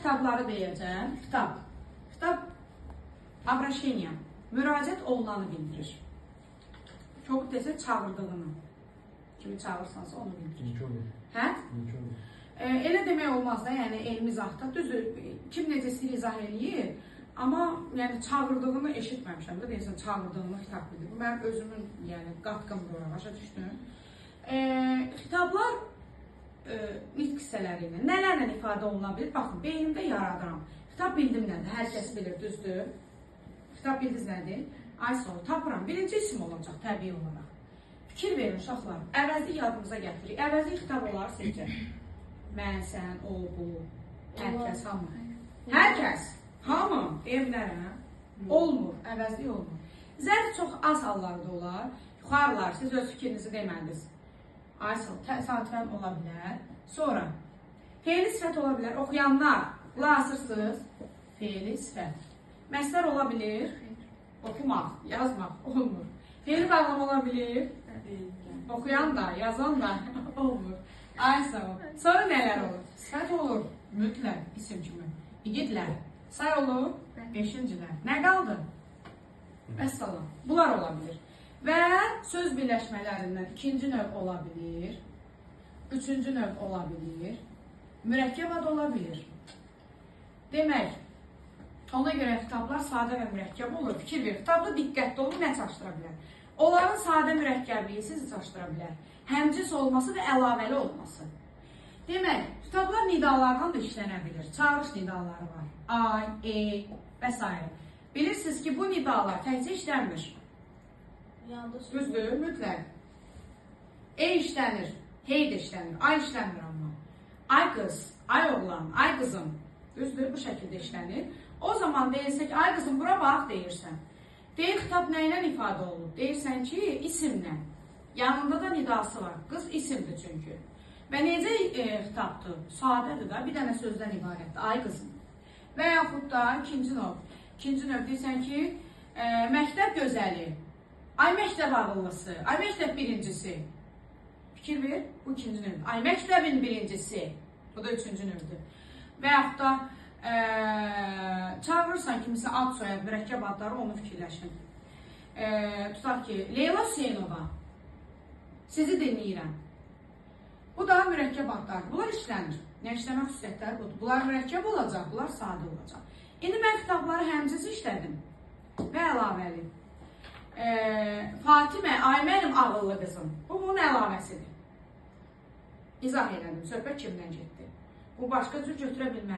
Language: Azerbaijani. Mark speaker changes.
Speaker 1: kitabları deyəcəm. Kitab обращение, müraciət olunanı bildirir. Çox desə çağırdığını. Kimi çağırsansa onu bildirir. Hə? Elə demək olmaz da, yəni elmi izahda. Düzdür, kim necə istəyir izah eləyir, amma yəni çağırdığını eşitməmişəm də, deyirsən çağırdığını xitab bilir. Bu mənim özümün yəni qatqım bura, başa düşdüm. Xitablar nitq hissələri ilə nələrlə ifadə oluna bilir? Baxın, beynimdə yaradıram. Xitab bildim nədir? Hər kəs bilir, düzdür. Xitab bildiniz nədir? Ay sol, tapıram. Birinci isim olacaq təbii olaraq. Fikir verin uşaqlar. Əvəzli yadımıza gətirik. Əvəzli xitab olar sizcə? Mən, sən, o, bu, hər kəs, hamı. Hər kəs, hamı, evlərə olmur, əvəzli olmur. Zərf çox az hallarda olar. Yuxarılar, siz öz fikrinizi demədiniz. Aysıl, təsadüfən ola bilər. Sonra, fe'li sifət ola bilər. Oxuyanlar, qulaq asırsınız. Fe'li sifət. Məslər ola bilir. Oxumaq, yazmaq olmur. Fe'li bağlama ola bilir. Oxuyan da, yazan da olmur. Aysıl, sonra nələr olur? Sifət olur, mütləq, isim kimi. İgidlər, say olur, beşincilər. Nə qaldı? Vəssalam, bunlar ola bilir. Və söz birləşmələrindən ikinci növ ola bilir, üçüncü növ ola bilir, mürəkkəb ad ola bilir. Demək, ona görə kitablar sadə və mürəkkəb olur. Fikir verir, kitabda diqqətli olun, nə çaşdıra bilər? Onların sadə mürəkkəbliyi sizi çaşdıra bilər. Həmcins olması və əlavəli olması. Demək, kitablar nidalardan da işlənə bilir. Çağırış nidaları var. Ay, və s. Bilirsiniz ki, bu nidalar təkcə işlənmir. Düzdür, mütləq. İşlənir, hey də işlənir, ay işlənmir amma. Ay qız, ay oğlan, ay qızım. Düzdür, bu şəkildə işlənir. O zaman deyilsə ki, ay qızım, bura bax deyirsən. Deyir, xitab nə ilə ifadə olunur? Deyirsən ki, isimlə. Yanında da nidası var. Qız isimdir çünki. Və necə xitabdır? Sadədir da, bir dənə sözdən ibarətdir. Ay qızım. Və yaxud da ikinci növ. İkinci növ deyirsən ki, məktəb gözəli. Ay məktəb ağıllısı. Ay məktəb birincisi. Fikir ver, bu ikinci növdür. Ay məktəbin birincisi. Bu da üçüncü növdür. Və yaxud da çağırırsan kimisi ad soyad, mürəkkəb adları, onu fikirləşin. Tutaq ki, Leyla Hüseynova. Sizi dinləyirəm. Bu da mürəkkəb adlardır. Bunlar işlənir. Nə işləmək xüsusiyyətləri budur. Bunlar mürəkkəb olacaq, bunlar sadə olacaq. İndi mən kitabları həmcins işlədim və əlavəli. Fatimə, ay mənim ağıllı qızım. Bu, bunun əlavəsidir. İzah elədim, söhbət kimdən getdi? Bu başqa cür götürə bilməz.